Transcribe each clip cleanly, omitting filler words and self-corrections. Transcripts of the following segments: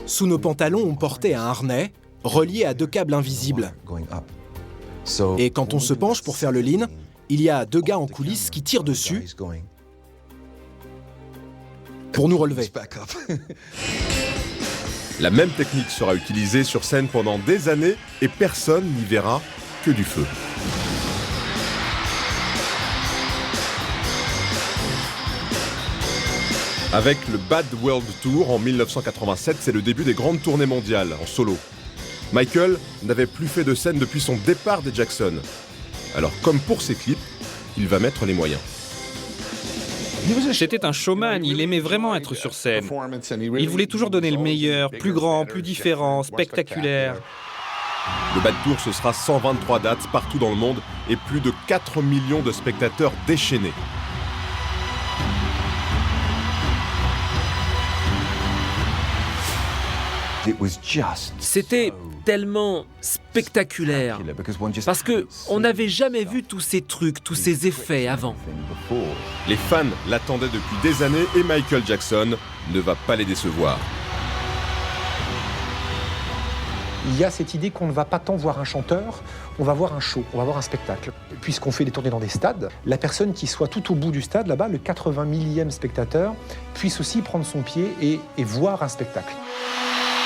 Sous nos pantalons, on portait un harnais relié à 2 câbles invisibles. Et quand on se penche pour faire le lean, il y a 2 gars en coulisses qui tirent dessus pour nous relever. La même technique sera utilisée sur scène pendant des années et personne n'y verra que du feu. Avec le Bad World Tour en 1987, c'est le début des grandes tournées mondiales en solo. Michael n'avait plus fait de scène depuis son départ des Jackson. Alors comme pour ses clips, il va mettre les moyens. C'était un showman, il aimait vraiment être sur scène. Il voulait toujours donner le meilleur, plus grand, plus différent, spectaculaire. Le Bad Tour, ce sera 123 dates partout dans le monde et plus de 4 millions de spectateurs déchaînés. C'était tellement spectaculaire parce qu'on n'avait jamais vu tous ces trucs, tous ces effets avant. Les fans l'attendaient depuis des années et Michael Jackson ne va pas les décevoir. Il y a cette idée qu'on ne va pas tant voir un chanteur, on va voir un show, on va voir un spectacle. Puisqu'on fait des tournées dans des stades, la personne qui soit tout au bout du stade, là-bas, le 80 millième spectateur, puisse aussi prendre son pied et voir un spectacle.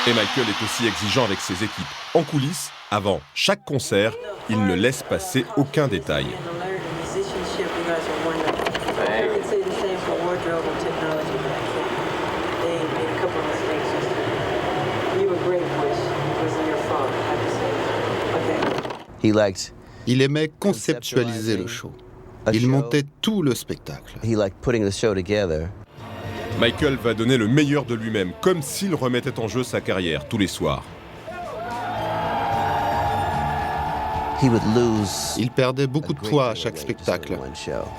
Et Michael est aussi exigeant avec ses équipes. En coulisses, avant chaque concert, il ne laisse passer aucun détail. Il aimait conceptualiser le show. Il montait tout le spectacle. Michael va donner le meilleur de lui-même, comme s'il remettait en jeu sa carrière tous les soirs. Il perdait beaucoup de poids à chaque spectacle,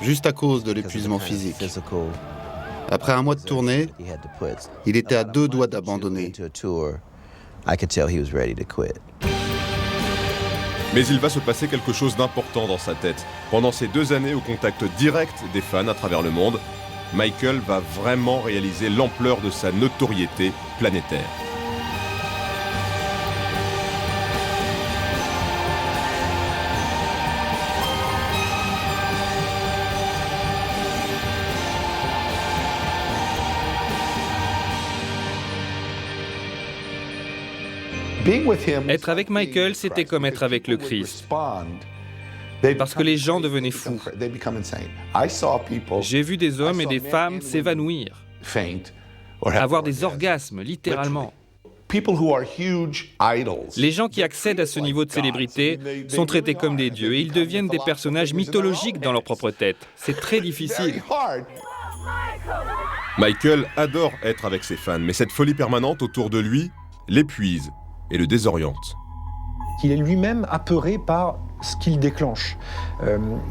juste à cause de l'épuisement physique. Après un mois de tournée, il était à 2 doigts d'abandonner. Mais il va se passer quelque chose d'important dans sa tête. Pendant ces 2 années au contact direct des fans à travers le monde, Michael va vraiment réaliser l'ampleur de sa notoriété planétaire. Être avec Michael, c'était comme être avec le Christ. Parce que les gens devenaient fous. J'ai vu des hommes et des femmes s'évanouir, avoir des orgasmes, littéralement. Les gens qui accèdent à ce niveau de célébrité sont traités comme des dieux et ils deviennent des personnages mythologiques dans leur propre tête. C'est très difficile. Michael adore être avec ses fans, mais cette folie permanente autour de lui l'épuise et le désoriente. Il est lui-même apeuré par ce qu'il déclenche.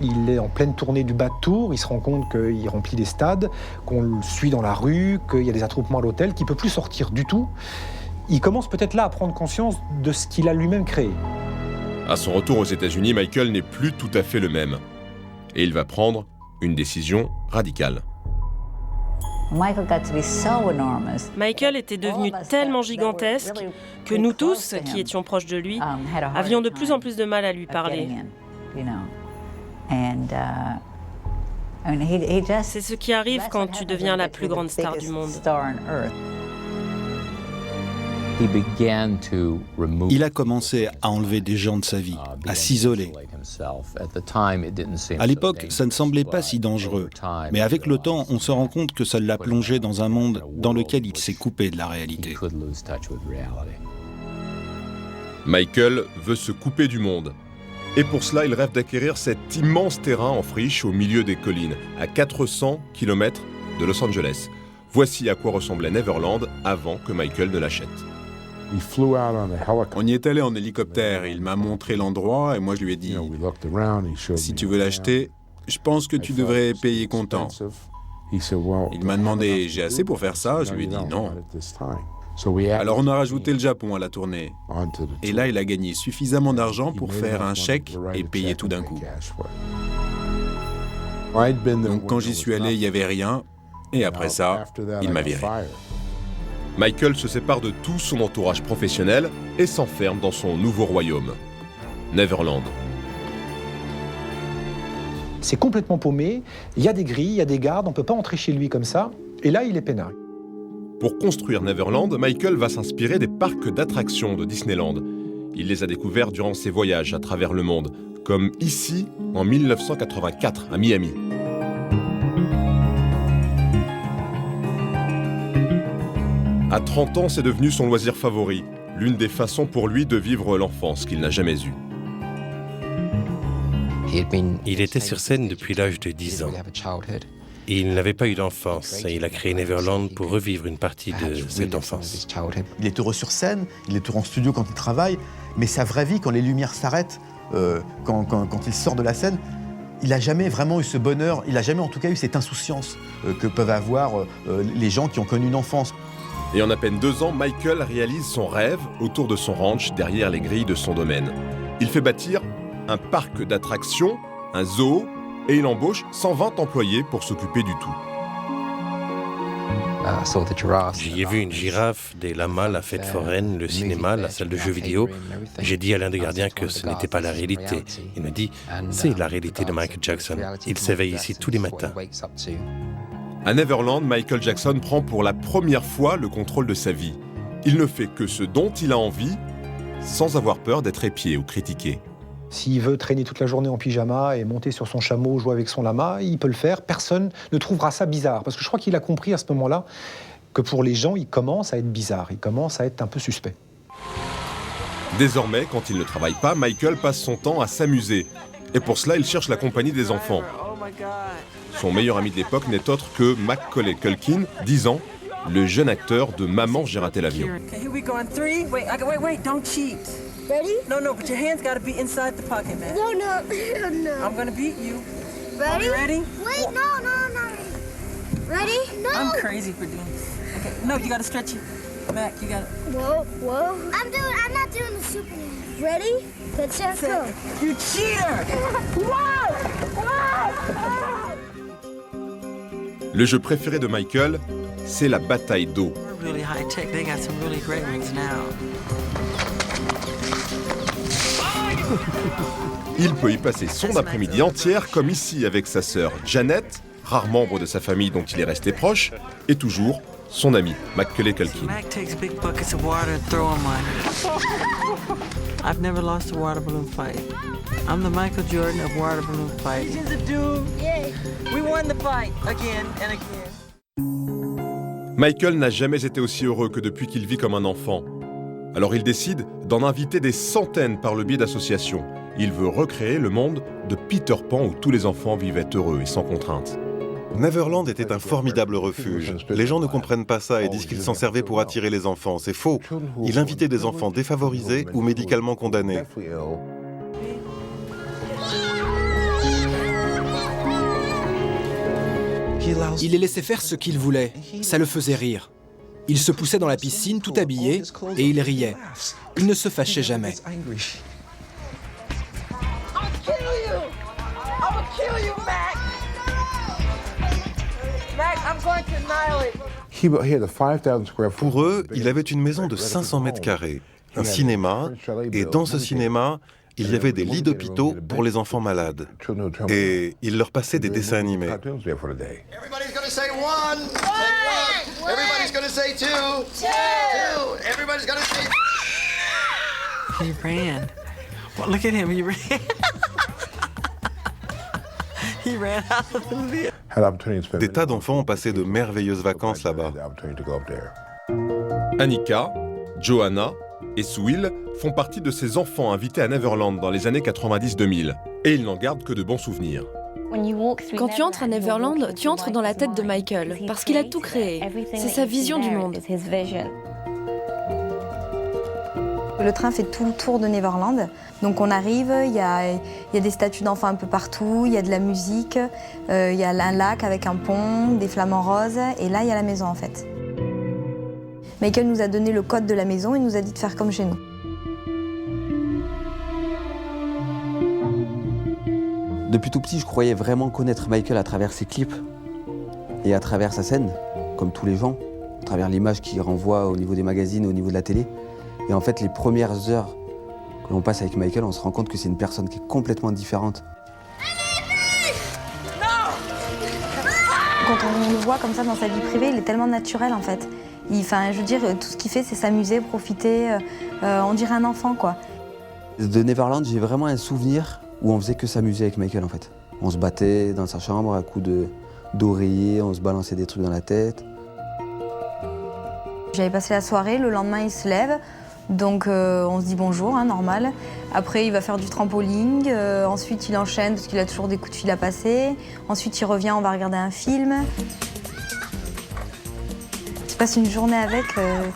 Il est en pleine tournée du Bad Tour, il se rend compte qu'il remplit des stades, qu'on le suit dans la rue, qu'il y a des attroupements à l'hôtel, qu'il ne peut plus sortir du tout. Il commence peut-être là à prendre conscience de ce qu'il a lui-même créé. À son retour aux États-Unis, Michael n'est plus tout à fait le même. Et il va prendre une décision radicale. Michael était devenu tellement gigantesque que nous tous, qui étions proches de lui, avions de plus en plus de mal à lui parler. C'est ce qui arrive quand tu deviens la plus grande star du monde. Il a commencé à enlever des gens de sa vie, à s'isoler. À l'époque, ça ne semblait pas si dangereux, mais avec le temps, on se rend compte que ça l'a plongé dans un monde dans lequel il s'est coupé de la réalité. Michael veut se couper du monde. Et pour cela, il rêve d'acquérir cet immense terrain en friche au milieu des collines, à 400 km de Los Angeles. Voici à quoi ressemblait Neverland avant que Michael ne l'achète. On y est allé en hélicoptère, il m'a montré l'endroit et moi je lui ai dit « Si tu veux l'acheter, je pense que tu devrais payer comptant. » Il m'a demandé « J'ai assez pour faire ça ?» Je lui ai dit « Non. » Alors on a rajouté le Japon à la tournée. Et là, il a gagné suffisamment d'argent pour faire un chèque et payer tout d'un coup. Donc quand j'y suis allé, il n'y avait rien. Et après ça, il m'a viré. Michael se sépare de tout son entourage professionnel et s'enferme dans son nouveau royaume, Neverland. C'est complètement paumé, il y a des grilles, il y a des gardes, on ne peut pas entrer chez lui comme ça, et là il est peinard. Pour construire Neverland, Michael va s'inspirer des parcs d'attractions de Disneyland. Il les a découverts durant ses voyages à travers le monde, comme ici en 1984 à Miami. À 30 ans, c'est devenu son loisir favori, l'une des façons pour lui de vivre l'enfance qu'il n'a jamais eue. Il était sur scène depuis l'âge de 10 ans. Il n'avait pas eu d'enfance et il a créé Neverland pour revivre une partie de cette enfance. Il est heureux sur scène, il est heureux en studio quand il travaille, mais sa vraie vie, quand les lumières s'arrêtent, quand il sort de la scène, il n'a jamais vraiment eu ce bonheur, il n'a jamais en tout cas eu cette insouciance que peuvent avoir les gens qui ont connu une enfance. Et en à peine 2 ans, Michael réalise son rêve autour de son ranch derrière les grilles de son domaine. Il fait bâtir un parc d'attractions, un zoo, et il embauche 120 employés pour s'occuper du tout. J'y ai vu une girafe, des lamas, la fête foraine, le cinéma, la salle de jeux vidéo. J'ai dit à l'un des gardiens que ce n'était pas la réalité. Il me dit, c'est la réalité de Michael Jackson. Il s'éveille ici tous les matins. À Neverland, Michael Jackson prend pour la première fois le contrôle de sa vie. Il ne fait que ce dont il a envie, sans avoir peur d'être épié ou critiqué. S'il veut traîner toute la journée en pyjama et monter sur son chameau, jouer avec son lama, il peut le faire. Personne ne trouvera ça bizarre. Parce que je crois qu'il a compris à ce moment-là que pour les gens, il commence à être bizarre. Il commence à être un peu suspect. Désormais, quand il ne travaille pas, Michael passe son temps à s'amuser. Et pour cela, il cherche la compagnie des enfants. Son meilleur ami de l'époque n'est autre que Macaulay Culkin, 10 ans, le jeune acteur de Maman, j'ai raté l'avion. Ready? No, but your hands gotta be inside the pocket, man. No. I'm gonna beat you. Ready? Are you ready? Wait, no, I'm not ready. Ready? No. I'm crazy for doing this. Okay, no, you gotta stretch it. Mac, you gotta. Whoa. I'm not doing the Superman. Ready? Good, set, go. You cheater! Le jeu préféré de Michael, c'est la bataille d'eau. Really high tech. They got some really great ones now. Il peut y passer son après-midi entière, comme ici avec sa sœur Janet, rare membre de sa famille dont il est resté proche, et toujours son ami Macaulay Culkin. I've never lost a water balloon fight. I'm the Michael Jordan of water balloon fighting. He's a dude. We won the fight again and again. Michael n'a jamais été aussi heureux que depuis qu'il vit comme un enfant. Alors il décide d'en inviter des centaines par le biais d'associations. Il veut recréer le monde de Peter Pan où tous les enfants vivaient heureux et sans contrainte. Neverland était un formidable refuge. Les gens ne comprennent pas ça et disent qu'il s'en servait pour attirer les enfants. C'est faux. Il invitait des enfants défavorisés ou médicalement condamnés. Il les laissait faire ce qu'ils voulaient. Ça le faisait rire. Il se poussait dans la piscine, tout habillé, et il riait. Il ne se fâchait jamais. Pour eux, il avait une maison de 500 mètres carrés, un cinéma, et dans ce cinéma, il y avait des lits d'hôpitaux pour les enfants malades. Et il leur passait des dessins animés. Everybody's gonna say one. Everybody's gonna say two. Everybody's gonna say. He ran. Well, look at him. He ran. He ran out of the movie. Des tas d'enfants ont passé de merveilleuses vacances là-bas. Annika, Johanna et Sewell font partie de ces enfants invités à Neverland dans les années 90-2000. Et ils n'en gardent que de bons souvenirs. Quand tu entres à Neverland, tu entres dans la tête de Michael, parce qu'il a tout créé. C'est sa vision du monde. Le train fait tout le tour de Neverland. Donc on arrive, il y a des statues d'enfants un peu partout, il y a de la musique, il y a un lac avec un pont, des flamants roses, et là il y a la maison en fait. Michael nous a donné le code de la maison et nous a dit de faire comme chez nous. Depuis tout petit, je croyais vraiment connaître Michael à travers ses clips et à travers sa scène, comme tous les gens. travers l'image qu'il renvoie au niveau des magazines, au niveau de la télé. Et en fait, les premières heures que l'on passe avec Michael, on se rend compte que c'est une personne qui est complètement différente. Quand on le voit comme ça dans sa vie privée, il est tellement naturel en fait. Je veux dire, tout ce qu'il fait, c'est s'amuser, profiter. On dirait un enfant, quoi. De Neverland, j'ai vraiment un souvenir où on faisait que s'amuser avec Michael, en fait. On se battait dans sa chambre à coups d'oreiller, on se balançait des trucs dans la tête. J'avais passé la soirée, le lendemain, il se lève. Donc on se dit bonjour, hein, normal. Après, il va faire du trampoline. Ensuite, il enchaîne parce qu'il a toujours des coups de fil à passer. Ensuite, il revient, on va regarder un film. Tu passes une journée avec,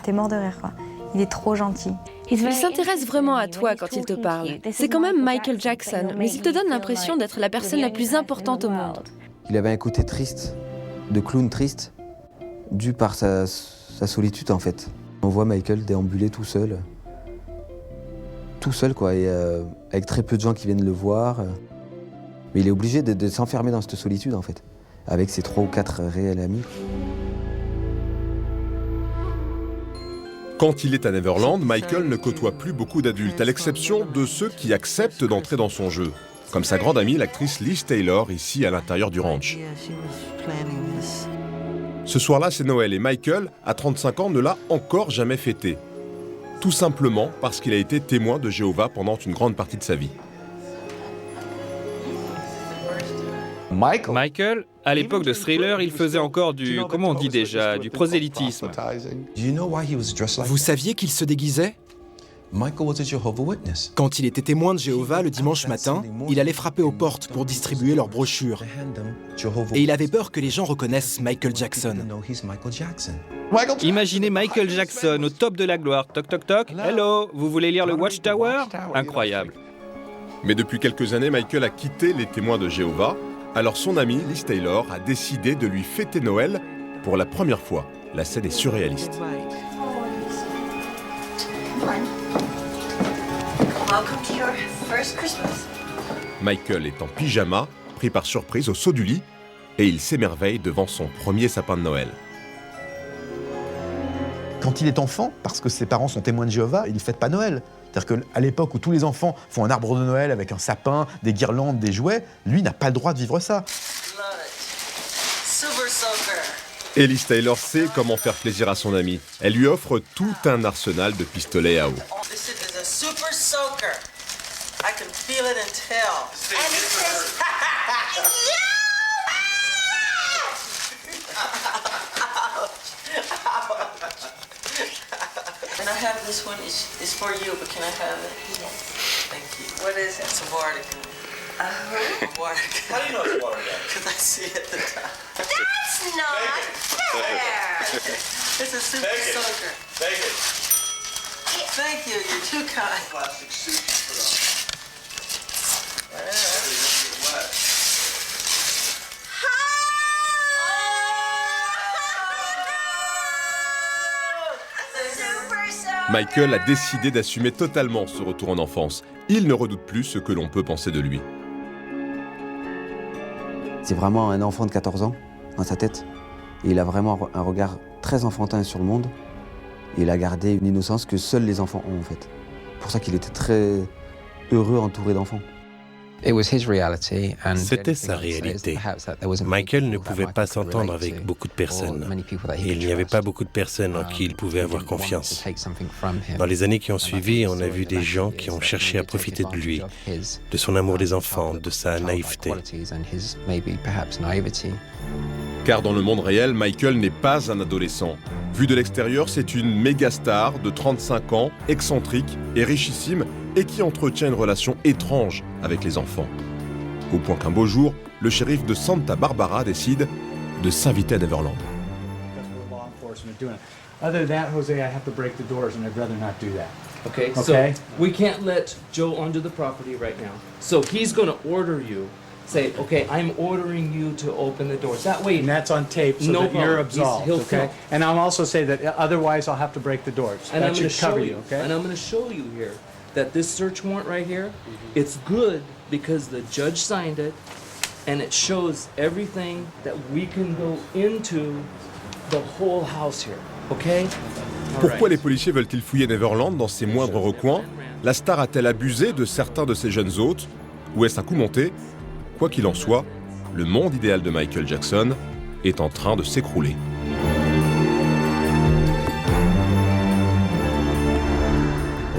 t'es mort de rire, quoi. Il est trop gentil. Il s'intéresse vraiment à toi quand il te parle. C'est quand même Michael Jackson, mais il te donne l'impression d'être la personne la plus importante au monde. Il avait un côté triste, de clown triste, dû par sa solitude, en fait. On voit Michael déambuler tout seul quoi, et avec très peu de gens qui viennent le voir. Mais il est obligé de s'enfermer dans cette solitude en fait, avec ses 3 ou 4 réels amis. Quand il est à Neverland, Michael ne côtoie plus beaucoup d'adultes, à l'exception de ceux qui acceptent d'entrer dans son jeu, comme sa grande amie, l'actrice Liz Taylor, ici à l'intérieur du ranch. Ce soir-là, c'est Noël et Michael, à 35 ans, ne l'a encore jamais fêté. Tout simplement parce qu'il a été témoin de Jéhovah pendant une grande partie de sa vie. Michael, à l'époque de Thriller, il faisait encore du, comment on dit déjà, du prosélytisme. Vous saviez qu'il se déguisait ? Quand il était témoin de Jéhovah le dimanche matin, il allait frapper aux portes pour distribuer leurs brochures. Et il avait peur que les gens reconnaissent Michael Jackson. Imaginez Michael Jackson au top de la gloire. Toc toc toc. Hello, vous voulez lire le Watchtower ? Incroyable. Mais depuis quelques années, Michael a quitté les témoins de Jéhovah. Alors son amie, Liz Taylor, a décidé de lui fêter Noël pour la première fois. La scène est surréaliste. Michael est en pyjama, pris par surprise au saut du lit, et il s'émerveille devant son premier sapin de Noël. Quand il est enfant, parce que ses parents sont témoins de Jéhovah, il ne fête pas Noël. C'est-à-dire qu'à l'époque où tous les enfants font un arbre de Noël avec un sapin, des guirlandes, des jouets, lui n'a pas le droit de vivre ça. Et Liz Taylor sait comment faire plaisir à son ami. Elle lui offre tout un arsenal de pistolets à eau. And I have this one, it's for you, but can I have it? Yes. Thank you. What is it? It's a water gun. Water gun. How do you know it's water gun? Because I see it at the top. That's not fair. It's a super soaker. Take it. Thank you, you're too kind. Plastic suit you put on. Michael a décidé d'assumer totalement ce retour en enfance. Il ne redoute plus ce que l'on peut penser de lui. C'est vraiment un enfant de 14 ans dans sa tête. Et il a vraiment un regard très enfantin sur le monde. Et il a gardé une innocence que seuls les enfants ont en fait. C'est pour ça qu'il était très heureux entouré d'enfants. C'était sa réalité. Michael ne pouvait pas s'entendre avec beaucoup de personnes. Et il n'y avait pas beaucoup de personnes en qui il pouvait avoir confiance. Dans les années qui ont suivi, on a vu des gens qui ont cherché à profiter de lui, de son amour des enfants, de sa naïveté. Car dans le monde réel, Michael n'est pas un adolescent. Vu de l'extérieur, c'est une méga star de 35 ans, excentrique et richissime, et qui entretient une relation étrange avec les enfants. Au point qu'un beau jour, le shérif de Santa Barbara décide de s'inviter à Neverland. Other than that, Jose, I have to break the doors, and I'd rather not do that. Okay, so we can't let Joe onto the property right now. So he's going to order you. Say, okay, I'm ordering you to open the doors. That way, and that's on tape, so that you're absolved. Okay, and I'll also say that otherwise I'll have to break the doors. And that should cover you. Okay, and I'm going to show you here that this search warrant right here, it's good because the judge signed it, and it shows everything that we can go into the whole house here. okay? Pourquoi les policiers veulent-ils fouiller Neverland dans ses moindres recoins? La star a-t-elle abusé de certains de ses jeunes hôtes? Ou est-ce un coup monté? Quoi qu'il en soit, le monde idéal de Michael Jackson est en train de s'écrouler.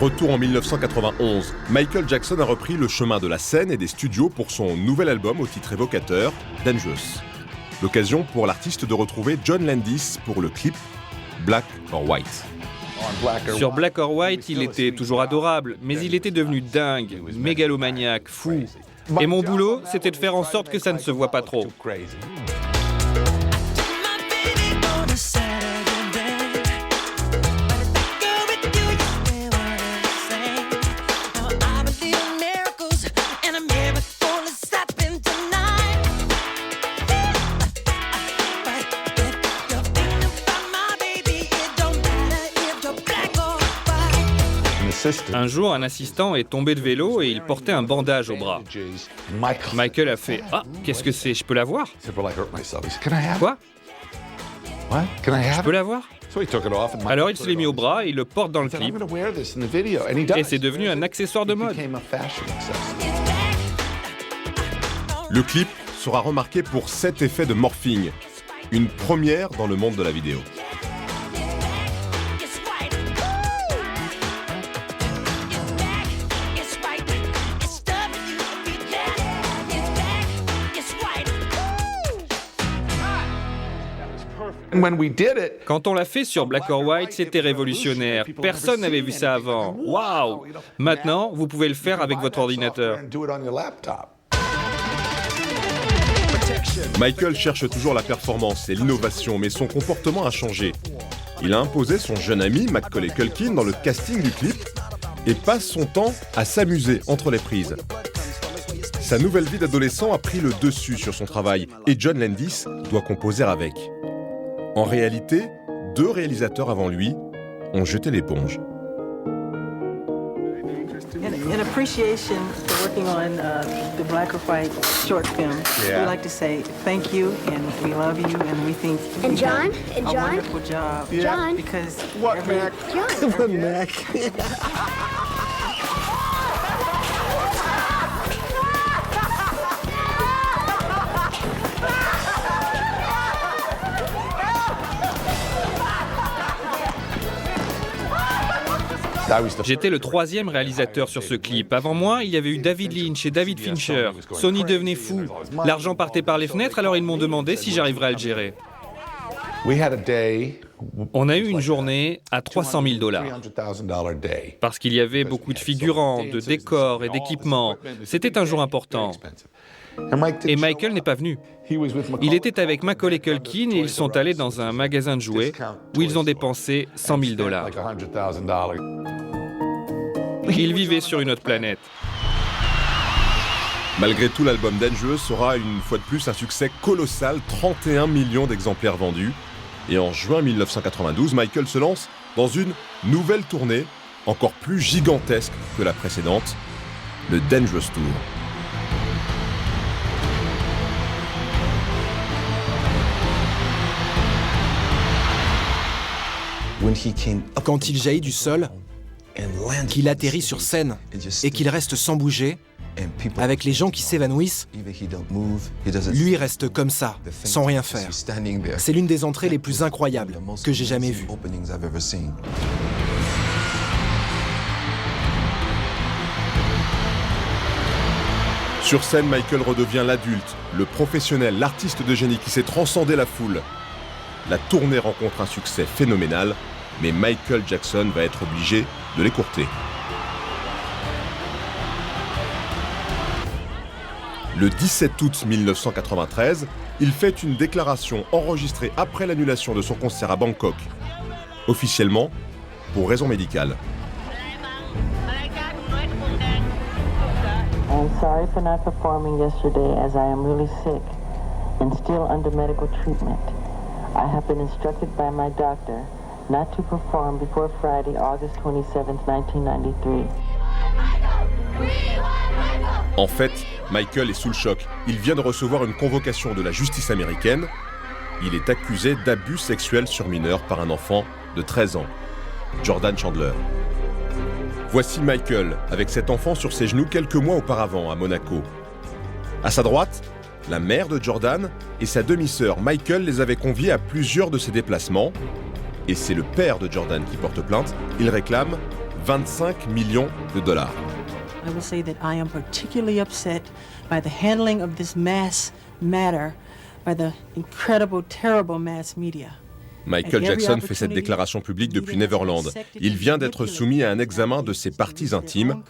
Retour en 1991, Michael Jackson a repris le chemin de la scène et des studios pour son nouvel album au titre évocateur, Dangerous. L'occasion pour l'artiste de retrouver John Landis pour le clip Black or White. Sur Black or White, il était toujours adorable, mais il était devenu dingue, mégalomaniaque, fou. Et mon boulot, c'était de faire en sorte que ça ne se voit pas trop. Un jour, un assistant est tombé de vélo et il portait un bandage au bras. Michael a fait « Ah, qu'est-ce que c'est? Je peux la voir ?» Quoi? Je peux la voir? Alors il se l'est mis au bras et il le porte dans le clip. Et c'est devenu un accessoire de mode. Le clip sera remarqué pour 7 effets de morphing, une première dans le monde de la vidéo. Quand on l'a fait sur Black or White, c'était révolutionnaire. Personne n'avait vu ça avant. Waouh! Maintenant, vous pouvez le faire avec votre ordinateur. Michael cherche toujours la performance et l'innovation, mais son comportement a changé. Il a imposé son jeune ami Macaulay Culkin dans le casting du clip et passe son temps à s'amuser entre les prises. Sa nouvelle vie d'adolescent a pris le dessus sur son travail et John Landis doit composer avec. En réalité, 2 réalisateurs avant lui ont jeté l'éponge. In appreciation for working on the Black or White short film, we'd like to say thank you and we love you and we think you done a wonderful job. John? Because What, Mac? What, Mac? J'étais le 3e réalisateur sur ce clip. Avant moi, il y avait eu David Lynch et David Fincher. Sony devenait fou. L'argent partait par les fenêtres, alors ils m'ont demandé si j'arriverais à le gérer. On a eu une journée à $300 000. Parce qu'il y avait beaucoup de figurants, de décors et d'équipements. C'était un jour important. Et Michael n'est pas venu. Il était avec Macaulay Culkin et ils sont allés dans un magasin de jouets où ils ont dépensé $100 000. Ils vivaient sur une autre planète. Malgré tout, l'album Dangerous sera une fois de plus un succès colossal, 31 millions d'exemplaires vendus. Et en juin 1992, Michael se lance dans une nouvelle tournée, encore plus gigantesque que la précédente, le Dangerous Tour. Quand il jaillit du sol, qu'il atterrit sur scène et qu'il reste sans bouger, avec les gens qui s'évanouissent, lui reste comme ça, sans rien faire. C'est l'une des entrées les plus incroyables que j'ai jamais vues. Sur scène, Michael redevient l'adulte, le professionnel, l'artiste de génie qui sait transcender la foule. La tournée rencontre un succès phénoménal, mais Michael Jackson va être obligé de l'écourter. Le 17 août 1993, il fait une déclaration enregistrée après l'annulation de son concert à Bangkok, officiellement pour raison médicale. I'm sorry for not performing yesterday as I am really sick and still under medical treatment. I have been instructed by my doctor not to perform before Friday, August 27, 1993. En fait, Michael est sous le choc. Il vient de recevoir une convocation de la justice américaine il est accusé d'abus sexuels sur mineurs par un enfant de 13 ans, Jordan Chandler. Voici Michael, avec cet enfant sur ses genoux quelques mois auparavant à Monaco. À sa droite, la mère de Jordan et sa demi-sœur Michael les avaient conviés à plusieurs de ses déplacements. Et c'est le père de Jordan qui porte plainte. Il réclame 25 millions de dollars. I will say that I am particularly upset by the handling of this mass matter by the incredible, terrible mass media. Michael Jackson fait cette déclaration publique depuis Neverland. Il vient d'être soumis à un examen de ses parties intimes,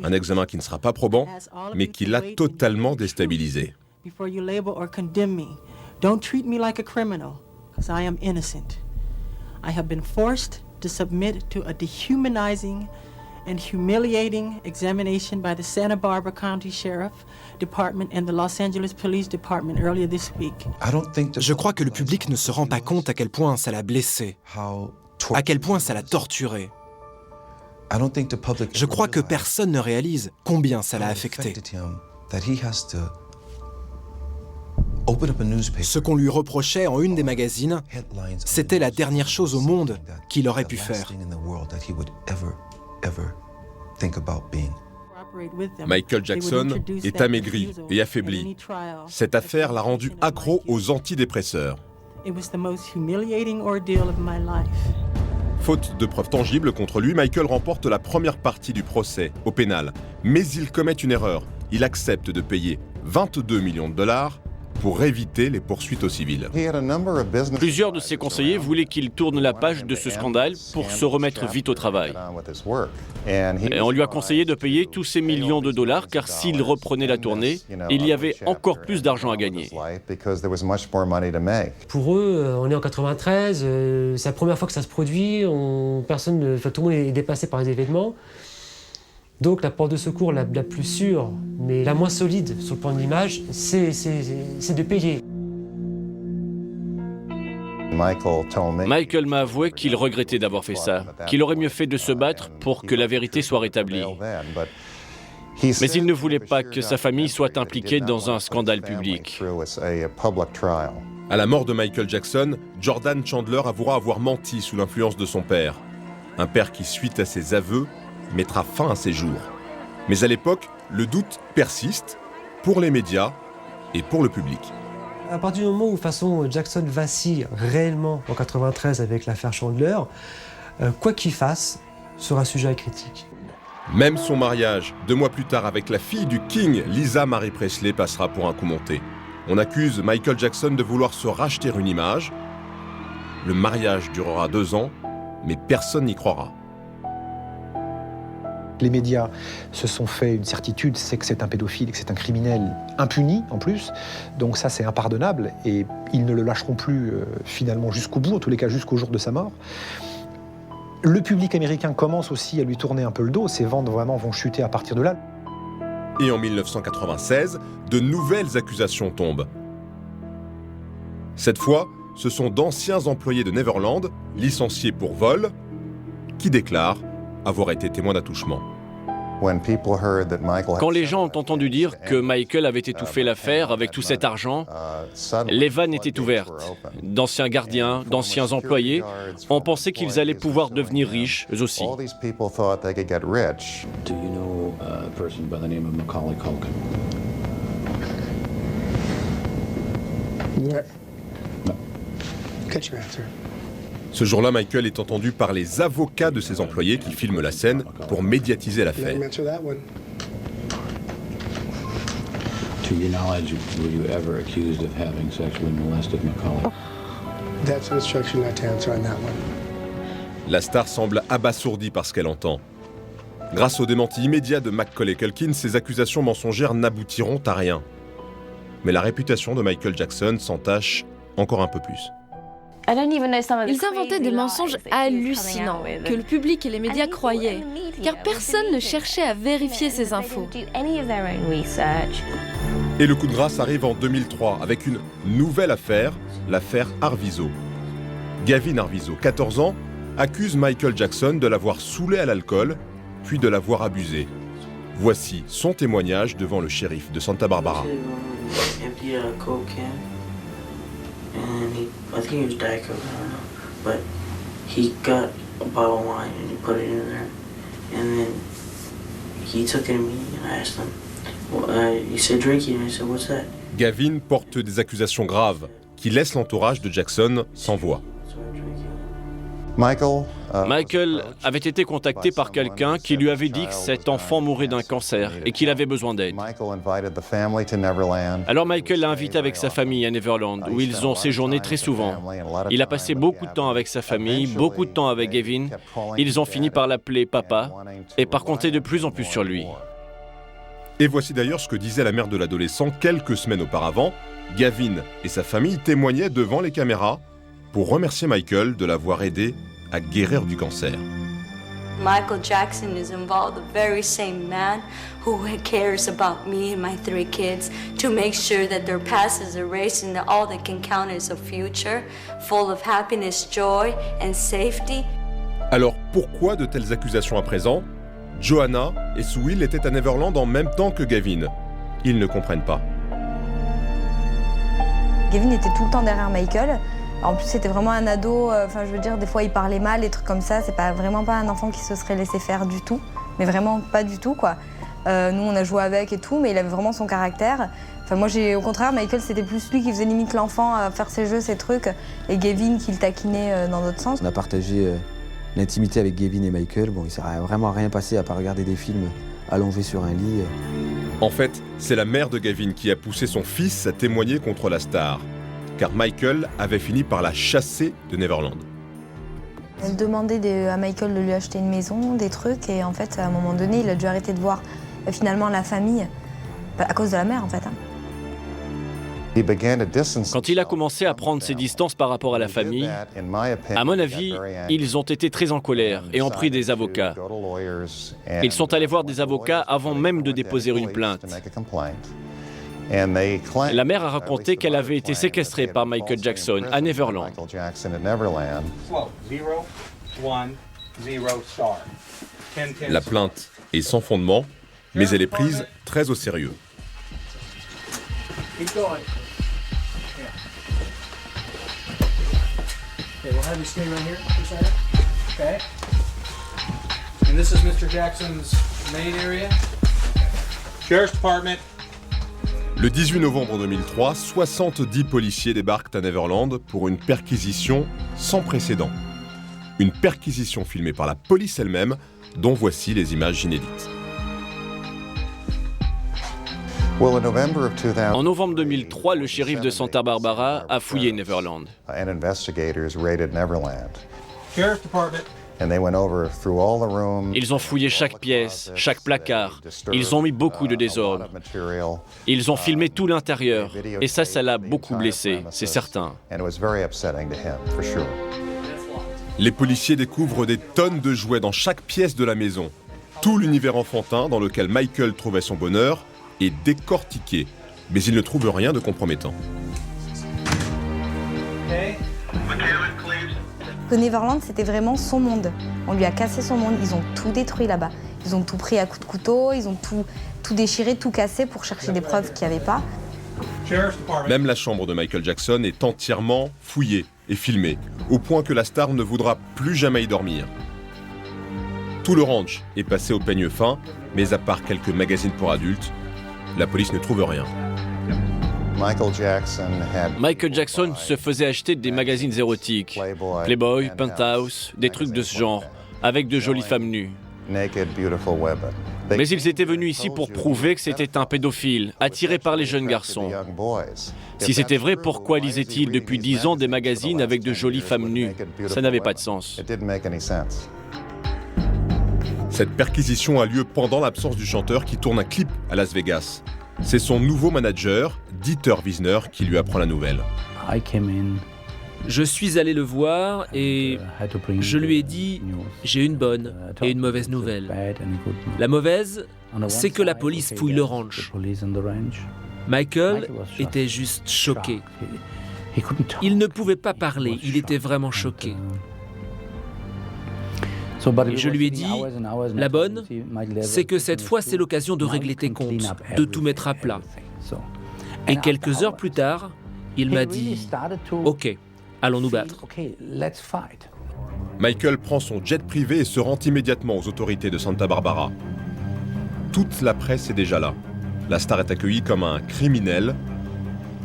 un examen qui ne sera pas probant, mais qui l'a totalement déstabilisé. Before you label or condemn me, don't treat me like a criminal, because I am innocent. I have been forced to submit to a dehumanizing and humiliating examination by the Santa Barbara County Sheriff Department and the Los Angeles Police Department earlier this week. Je crois que le public ne se rend pas compte à quel point ça l'a blessé, à quel point ça l'a torturé. Je crois que personne ne réalise combien ça l'a affecté. Ce qu'on lui reprochait en une des magazines, c'était la dernière chose au monde qu'il aurait pu faire. Michael Jackson est amaigri et affaibli. Cette affaire l'a rendu accro aux antidépresseurs. Faute de preuves tangibles contre lui, Michael remporte la première partie du procès au pénal. Mais il commet une erreur. Il accepte de payer 22 millions de dollars pour éviter les poursuites au civil. Plusieurs de ses conseillers voulaient qu'il tourne la page de ce scandale pour se remettre vite au travail. Et on lui a conseillé de payer tous ces millions de dollars car s'il reprenait la tournée, il y avait encore plus d'argent à gagner. Pour eux, on est en 93, c'est la première fois que ça se produit, tout le monde est dépassé par les événements. Donc la porte de secours la plus sûre, mais la moins solide sur le plan de l'image, c'est de payer. Michael m'a avoué qu'il regrettait d'avoir fait ça, qu'il aurait mieux fait de se battre pour que la vérité soit rétablie. Mais il ne voulait pas que sa famille soit impliquée dans un scandale public. À la mort de Michael Jackson, Jordan Chandler avouera avoir menti sous l'influence de son père. Un père qui, suite à ses aveux, mettra fin à ses jours. Mais à l'époque, le doute persiste pour les médias et pour le public. À partir du moment où Jackson vacille réellement en 93 avec l'affaire Chandler, quoi qu'il fasse, sera sujet à critique. Même son mariage, 2 mois plus tard avec la fille du King, Lisa Marie Presley, passera pour un coup monté. On accuse Michael Jackson de vouloir se racheter une image. Le mariage durera 2 ans, mais personne n'y croira. Les médias se sont fait une certitude, c'est que c'est un pédophile, que c'est un criminel impuni en plus. Donc ça, c'est impardonnable et ils ne le lâcheront plus finalement jusqu'au bout, en tous les cas jusqu'au jour de sa mort. Le public américain commence aussi à lui tourner un peu le dos, ses ventes vraiment vont chuter à partir de là. Et en 1996, de nouvelles accusations tombent. Cette fois, ce sont d'anciens employés de Neverland, licenciés pour vol, qui déclarent avoir été témoins d'attouchement. Quand les gens ont entendu dire que Michael avait étouffé l'affaire avec tout cet argent, les vannes étaient ouvertes. D'anciens gardiens, d'anciens employés ont pensé qu'ils allaient pouvoir devenir riches, eux aussi. Ce jour-là, Michael est entendu par les avocats de ses employés qui filment la scène pour médiatiser l'affaire. To your knowledge, were you ever accused of having sexually molested Macaulay? That's an instruction not to answer on that one. La star semble abasourdie par ce qu'elle entend. Grâce au démenti immédiat de Macaulay Culkin, ces accusations mensongères n'aboutiront à rien. Mais la réputation de Michael Jackson s'entache encore un peu plus. Ils inventaient des mensonges hallucinants que le public et les médias croyaient, car personne ne cherchait à vérifier ces infos. Et le coup de grâce arrive en 2003 avec une nouvelle affaire, l'affaire Arvizo. Gavin Arvizo, 14 ans, accuse Michael Jackson de l'avoir saoulé à l'alcool, puis de l'avoir abusé. Voici son témoignage devant le shérif de Santa Barbara. I think it was Diet Coke, I don't know. But he got a bottle of wine and he put it in there. And then he took it to me and I asked him, he said drink it, and I said, what's that? Gavin porte des accusations graves qui laissent l'entourage de Jackson sans voix. Michael avait été contacté par quelqu'un qui lui avait dit que cet enfant mourait d'un cancer et qu'il avait besoin d'aide. Alors Michael l'a invité avec sa famille à Neverland, où ils ont séjourné très souvent. Il a passé beaucoup de temps avec sa famille, beaucoup de temps avec Gavin. Ils ont fini par l'appeler papa et par compter de plus en plus sur lui. Et voici d'ailleurs ce que disait la mère de l'adolescent quelques semaines auparavant. Gavin et sa famille témoignaient devant les caméras pour remercier Michael de l'avoir aidé à guérir du cancer. Michael Jackson is involved, the very same man who cares about me and my 3 kids to make sure that their past is erased and that all that can count is a future full of happiness, joy and safety. Alors pourquoi de telles accusations à présent? Joanna et Sue Will étaient à Neverland en même temps que Gavin. Ils ne comprennent pas. Gavin était tout le temps derrière Michael. En plus, c'était vraiment un ado, je veux dire, des fois il parlait mal, des trucs comme ça. C'est vraiment pas un enfant qui se serait laissé faire du tout. Mais vraiment pas du tout, quoi. Nous, on a joué avec et tout, mais il avait vraiment son caractère. Moi, au contraire, Michael, c'était plus lui qui faisait limite l'enfant à faire ses jeux, ses trucs, et Gavin qui le taquinait dans l'autre sens. On a partagé l'intimité avec Gavin et Michael. Bon, il ne s'est vraiment rien passé à part regarder des films allongés sur un lit. En fait, c'est la mère de Gavin qui a poussé son fils à témoigner contre la star, car Michael avait fini par la chasser de Neverland. Elle demandait à Michael de lui acheter une maison, des trucs, et en fait, à un moment donné, il a dû arrêter de voir finalement la famille, à cause de la mère, en fait. Quand il a commencé à prendre ses distances par rapport à la famille, à mon avis, ils ont été très en colère et ont pris des avocats. Ils sont allés voir des avocats avant même de déposer une plainte. La mère a raconté qu'elle avait été séquestrée par Michael Jackson à Neverland. La plainte est sans fondement, mais elle est prise très au sérieux. Okay, we'll have you stay right here for a second. Okay. And this is Mr. Jackson's main area. Okay. Sheriff's Department. Le 18 novembre 2003, 70 policiers débarquent à Neverland pour une perquisition sans précédent. Une perquisition filmée par la police elle-même, dont voici les images inédites. En novembre 2003, le shérif de Santa Barbara a fouillé Neverland. Ils ont fouillé chaque pièce, chaque placard. Ils ont mis beaucoup de désordre. Ils ont filmé tout l'intérieur. Et ça l'a beaucoup blessé, c'est certain. Les policiers découvrent des tonnes de jouets dans chaque pièce de la maison. Tout l'univers enfantin dans lequel Michael trouvait son bonheur est décortiqué, mais ils ne trouvent rien de compromettant. Que Neverland, c'était vraiment son monde. On lui a cassé son monde, ils ont tout détruit là-bas. Ils ont tout pris à coups de couteau, ils ont tout déchiré, tout cassé pour chercher des preuves qu'il n'y avait pas. Même la chambre de Michael Jackson est entièrement fouillée et filmée, au point que la star ne voudra plus jamais y dormir. Tout le ranch est passé au peigne fin, mais à part quelques magazines pour adultes, la police ne trouve rien. Michael Jackson se faisait acheter des magazines érotiques, Playboy, Penthouse, des trucs de ce genre, avec de jolies femmes nues. Mais ils étaient venus ici pour prouver que c'était un pédophile, attiré par les jeunes garçons. Si c'était vrai, pourquoi lisaient-ils depuis 10 ans des magazines avec de jolies femmes nues? Ça n'avait pas de sens. Cette perquisition a lieu pendant l'absence du chanteur qui tourne un clip à Las Vegas. C'est son nouveau manager, Dieter Wiesner, qui lui apprend la nouvelle. Je suis allé le voir et je lui ai dit « J'ai une bonne et une mauvaise nouvelle. La mauvaise, c'est que la police fouille le ranch. » Michael était juste choqué. Il ne pouvait pas parler, il était vraiment choqué. Et je lui ai dit, la bonne, c'est que cette fois c'est l'occasion de régler tes comptes, de tout mettre à plat. Et quelques heures plus tard, il m'a dit, ok, allons nous battre. Michael prend son jet privé et se rend immédiatement aux autorités de Santa Barbara. Toute la presse est déjà là. La star est accueillie comme un criminel,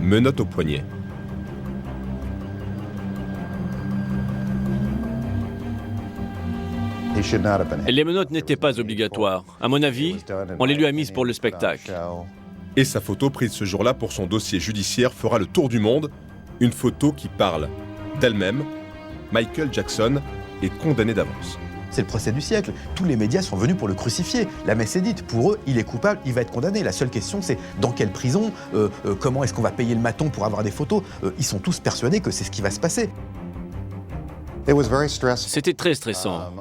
menottes au poignet. Les menottes n'étaient pas obligatoires. À mon avis, on les lui a mises pour le spectacle. Et sa photo prise ce jour-là pour son dossier judiciaire fera le tour du monde. Une photo qui parle d'elle-même. Michael Jackson est condamné d'avance. C'est le procès du siècle. Tous les médias sont venus pour le crucifier. La messe est dite. Pour eux, il est coupable, il va être condamné. La seule question, c'est dans quelle prison, comment est-ce qu'on va payer le maton pour avoir des photos. Ils sont tous persuadés que c'est ce qui va se passer. C'était très stressant.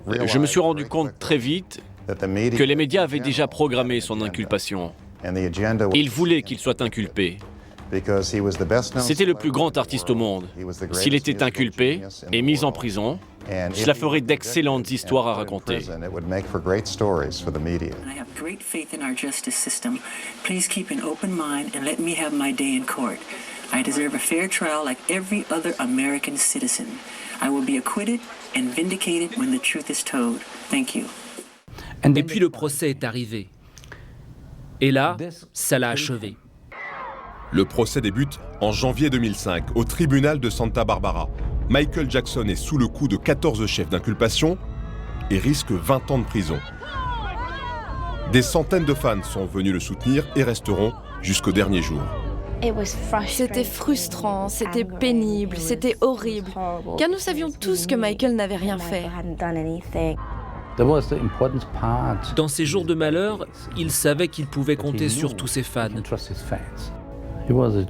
Je me suis rendu compte très vite que les médias avaient déjà programmé son inculpation. Ils voulaient qu'il soit inculpé. C'était le plus grand artiste au monde. S'il était inculpé et mis en prison, cela ferait d'excellentes histoires à raconter. I have great faith in our justice system. Please keep an open mind and let me have my day in court. I deserve a fair trial like every other American citizen. I will be acquitted and vindicated when the truth is told. Thank you. Et puis le procès est arrivé. Et là, ça l'a achevé. Le procès débute en janvier 2005 au tribunal de Santa Barbara. Michael Jackson est sous le coup de 14 chefs d'inculpation et risque 20 ans de prison. Des centaines de fans sont venus le soutenir et resteront jusqu'au dernier jour. C'était frustrant, c'était pénible, c'était horrible, car nous savions tous que Michael n'avait rien fait. Dans ces jours de malheur, il savait qu'il pouvait compter sur tous ses fans.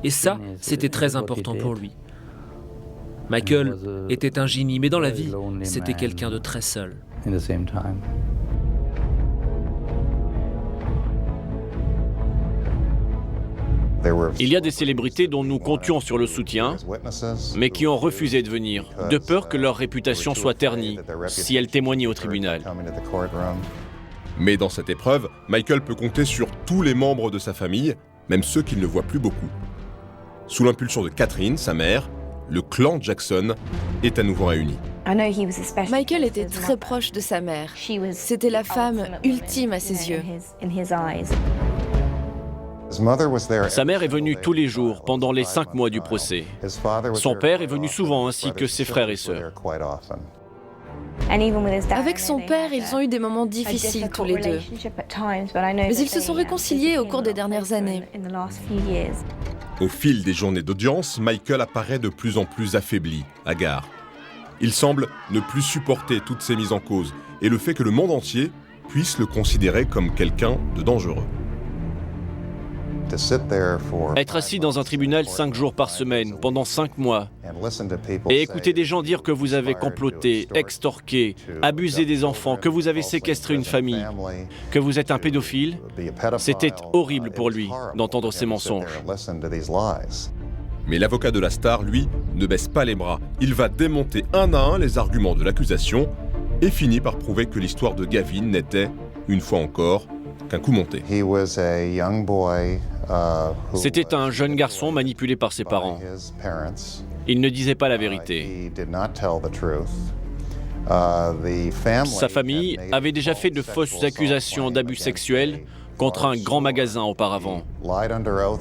Et ça, c'était très important pour lui. Michael était un génie, mais dans la vie, c'était quelqu'un de très seul. Il y a des célébrités dont nous comptions sur le soutien, mais qui ont refusé de venir, de peur que leur réputation soit ternie si elles témoignaient au tribunal. Mais dans cette épreuve, Michael peut compter sur tous les membres de sa famille, même ceux qu'il ne voit plus beaucoup. Sous l'impulsion de Catherine, sa mère, le clan Jackson est à nouveau réuni. Michael était très proche de sa mère. C'était la femme ultime à ses yeux. Sa mère est venue tous les jours pendant les 5 mois du procès. Son père est venu souvent, ainsi que ses frères et sœurs. Avec son père, ils ont eu des moments difficiles tous les deux. Mais ils se sont réconciliés au cours des dernières années. Au fil des journées d'audience, Michael apparaît de plus en plus affaibli, hagard. Il semble ne plus supporter toutes ces mises en cause et le fait que le monde entier puisse le considérer comme quelqu'un de dangereux. Être assis dans un tribunal 5 jours par semaine, pendant 5 mois, et écouter des gens dire que vous avez comploté, extorqué, abusé des enfants, que vous avez séquestré une famille, que vous êtes un pédophile, c'était horrible pour lui d'entendre ces mensonges. Mais l'avocat de la star, lui, ne baisse pas les bras. Il va démonter un à un les arguments de l'accusation et finit par prouver que l'histoire de Gavin n'était, une fois encore, qu'un coup monté. C'était un jeune garçon manipulé par ses parents. Il ne disait pas la vérité. Sa famille avait déjà fait de fausses accusations d'abus sexuels contre un grand magasin auparavant.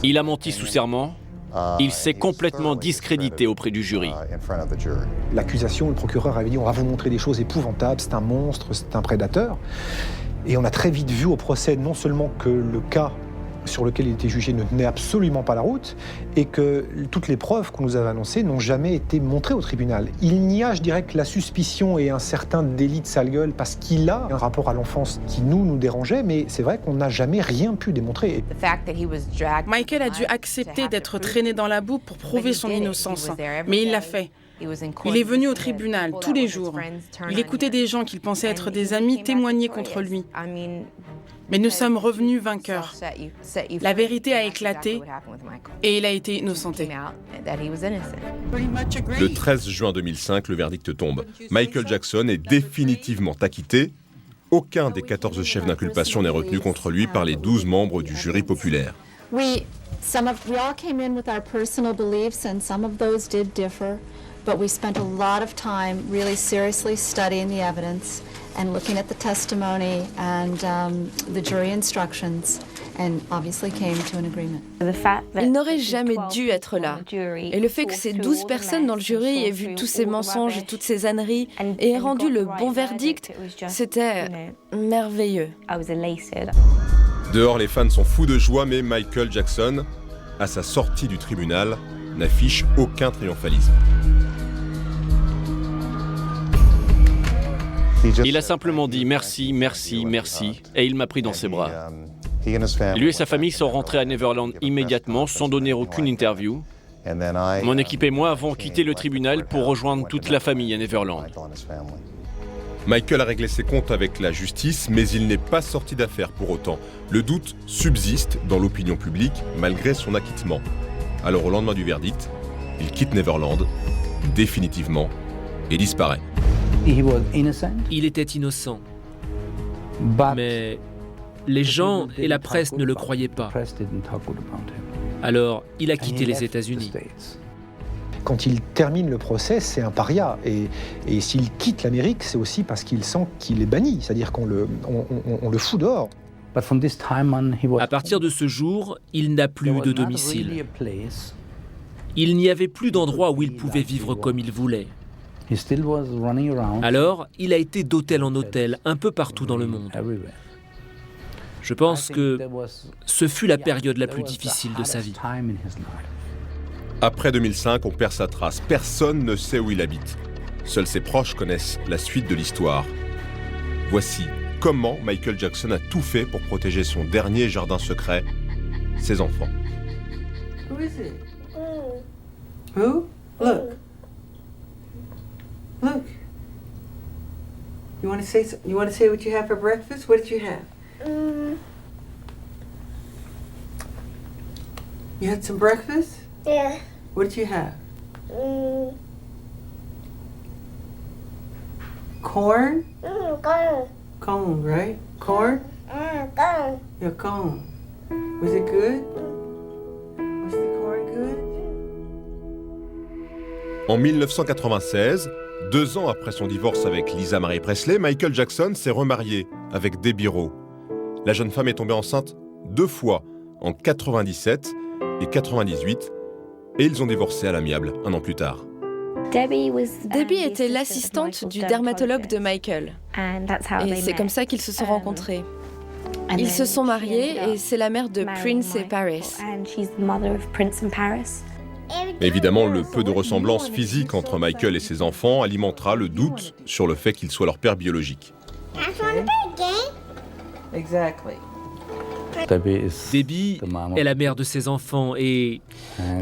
Il a menti sous serment. Il s'est complètement discrédité auprès du jury. L'accusation, le procureur avait dit on va vous montrer des choses épouvantables, c'est un monstre, c'est un prédateur. Et on a très vite vu au procès non seulement que le cas sur lequel il était jugé ne tenait absolument pas la route et que toutes les preuves qu'on nous avait annoncées n'ont jamais été montrées au tribunal. Il n'y a, je dirais, que la suspicion et un certain délit de sale gueule parce qu'il a un rapport à l'enfance qui nous dérangeait, mais c'est vrai qu'on n'a jamais rien pu démontrer. Michael a dû accepter d'être traîné dans la boue pour prouver son innocence, mais il l'a fait. Il est venu au tribunal tous les jours. Il écoutait des gens qu'il pensait être des amis témoigner contre lui. Mais nous sommes revenus vainqueurs. La vérité a éclaté et il a été innocenté. Le 13 juin 2005, le verdict tombe. Michael Jackson est définitivement acquitté. Aucun des 14 chefs d'inculpation n'est retenu contre lui par les 12 membres du jury populaire. We all came in with our personal beliefs, and some of those did differ, but we spent a lot of time really seriously studying the evidence and looking at the testimony and the jury instructions, and obviously came to an agreement. Il n'aurait jamais dû être là. Et le fait que ces 12 personnes dans le jury aient vu tous ces mensonges et toutes ces âneries et aient rendu le bon verdict, c'était merveilleux. Dehors, les fans sont fous de joie, mais Michael Jackson, à sa sortie du tribunal, n'affiche aucun triomphalisme. Il a simplement dit merci, merci, merci, et il m'a pris dans ses bras. Lui et sa famille sont rentrés à Neverland immédiatement, sans donner aucune interview. Mon équipe et moi avons quitté le tribunal pour rejoindre toute la famille à Neverland. Michael a réglé ses comptes avec la justice, mais il n'est pas sorti d'affaire pour autant. Le doute subsiste dans l'opinion publique, malgré son acquittement. Alors au lendemain du verdict, il quitte Neverland, définitivement, et disparaît. Il était innocent. Mais les gens et la presse ne le croyaient pas. Alors, il a quitté les États-Unis. Quand il termine le procès, c'est un paria. Et s'il quitte l'Amérique, c'est aussi parce qu'il sent qu'il est banni, c'est-à-dire qu'on le fout dehors. À partir de ce jour, il n'a plus de domicile. Il n'y avait plus d'endroit où il pouvait vivre comme il voulait. Alors, il a été d'hôtel en hôtel, un peu partout dans le monde. Je pense que ce fut la période la plus difficile de sa vie. Après 2005, on perd sa trace. Personne ne sait où il habite. Seuls ses proches connaissent la suite de l'histoire. Voici comment Michael Jackson a tout fait pour protéger son dernier jardin secret, ses enfants. Who is it? Who? Look. Look. You want to say what you have for breakfast? What did you have? You had some breakfast? Yeah. What did you have? Corn? Corn. Corn, right? Corn? Corn. Yeah, corn. Was it good? Was the corn good? En 1996, 2 ans après son divorce avec Lisa Marie Presley, Michael Jackson s'est remarié avec Debbie Rowe. La jeune femme est tombée enceinte 2 fois, en 97 et 98, et ils ont divorcé à l'amiable 1 an plus tard. Debbie était l'assistante du dermatologue de Michael. Et c'est comme ça qu'ils se sont rencontrés. Ils se sont mariés et c'est la mère de Prince et Paris. Évidemment, le peu de ressemblance physique entre Michael et ses enfants alimentera le doute sur le fait qu'il soit leur père biologique. Debbie est la mère de ses enfants et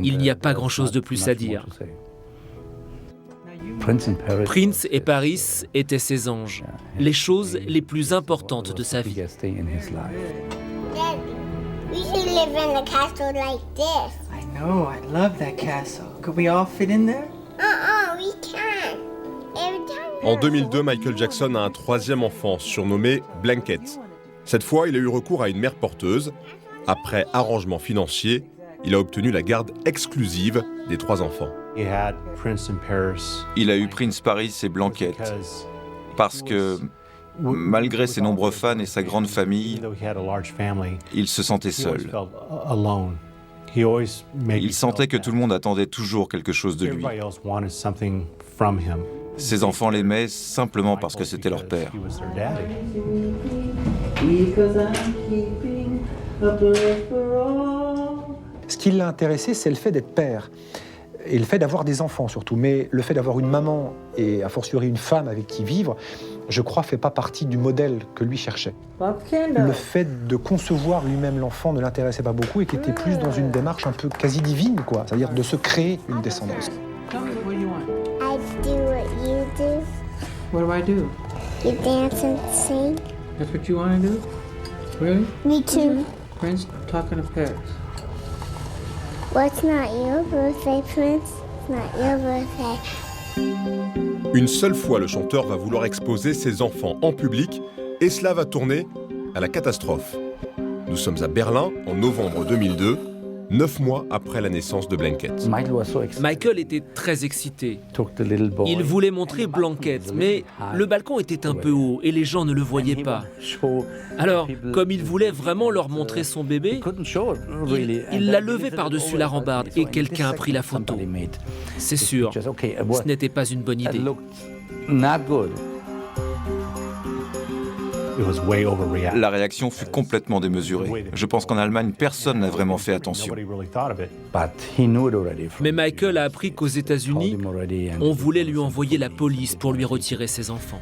il n'y a pas grand-chose de plus à dire. Prince et Paris étaient ses anges, les choses les plus importantes de sa vie. Daddy, we should live in a castle like this. I know, I love that castle. Could we all fit in there? We can't. Every time En 2002, Michael Jackson a un 3e enfant, surnommé Blanket. Cette fois, il a eu recours à une mère porteuse. Après arrangement financier, il a obtenu la garde exclusive des 3 enfants. Il a eu Prince Paris et Blanket parce que, malgré ses nombreux fans et sa grande famille, il se sentait seul. Il sentait que tout le monde attendait toujours quelque chose de lui. Ses enfants l'aimaient simplement parce que c'était leur père. Ce qui l'a intéressé, c'est le fait d'être père. Et le fait d'avoir des enfants surtout. Mais le fait d'avoir une maman et a fortiori une femme avec qui vivre, je crois, fait pas partie du modèle que lui cherchait. Le fait de concevoir lui-même l'enfant ne l'intéressait pas beaucoup et qu'il était plus dans une démarche un peu quasi divine, quoi. C'est-à-dire de se créer une descendance. I do what you do. What do I do? You dance and sing. That's what you want to do? Really? Me too. Prince, I'm talking to Paris. Well, it's not your birthday, Prince. It's not your birthday. Une seule fois, le chanteur va vouloir exposer ses enfants en public et cela va tourner à la catastrophe. Nous sommes à Berlin en novembre 2002, 9 mois après la naissance de Blanket. Michael était très excité. Il voulait montrer Blanket, mais le balcon était un peu haut et les gens ne le voyaient pas. Alors, comme il voulait vraiment leur montrer son bébé, il l'a levé par-dessus la rambarde et quelqu'un a pris la photo. C'est sûr, ce n'était pas une bonne idée. La réaction fut complètement démesurée. Je pense qu'en Allemagne, personne n'a vraiment fait attention. Mais Michael a appris qu'aux États-Unis, on voulait lui envoyer la police pour lui retirer ses enfants.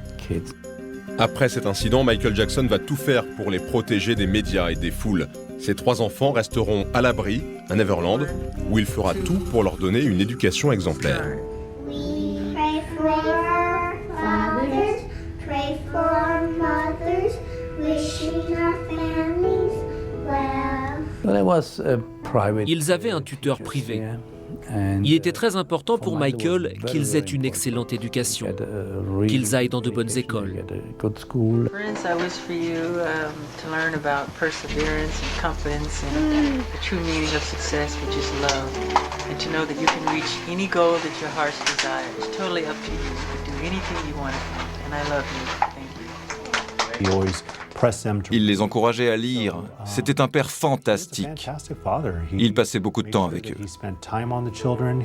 Après cet incident, Michael Jackson va tout faire pour les protéger des médias et des foules. Ses 3 enfants resteront à l'abri à Neverland, où il fera tout pour leur donner une éducation exemplaire. Ils avaient un tuteur privé. Il était très important pour Michael qu'ils aient une excellente éducation, qu'ils aillent dans de bonnes écoles. Friends, I wish for you to learn about perseverance and confidence and the true meaning of success, which is love, and to know that you can reach any goal that your heart desires. It's totally up to you. You can do anything you want to, and I love you. Thank you. Il les encourageait à lire. C'était un père fantastique. Il passait beaucoup de temps avec eux.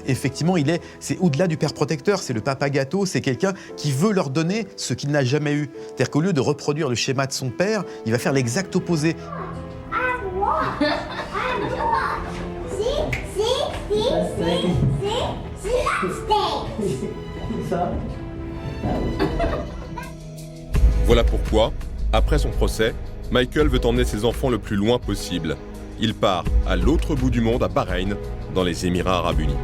Effectivement, c'est au-delà du père protecteur, c'est le papa gâteau, c'est quelqu'un qui veut leur donner ce qu'il n'a jamais eu. C'est-à-dire qu'au lieu de reproduire le schéma de son père, il va faire l'exact opposé. Voilà pourquoi, après son procès, Michael veut emmener ses enfants le plus loin possible. Il part à l'autre bout du monde, à Bahreïn, dans les Émirats Arabes Unis.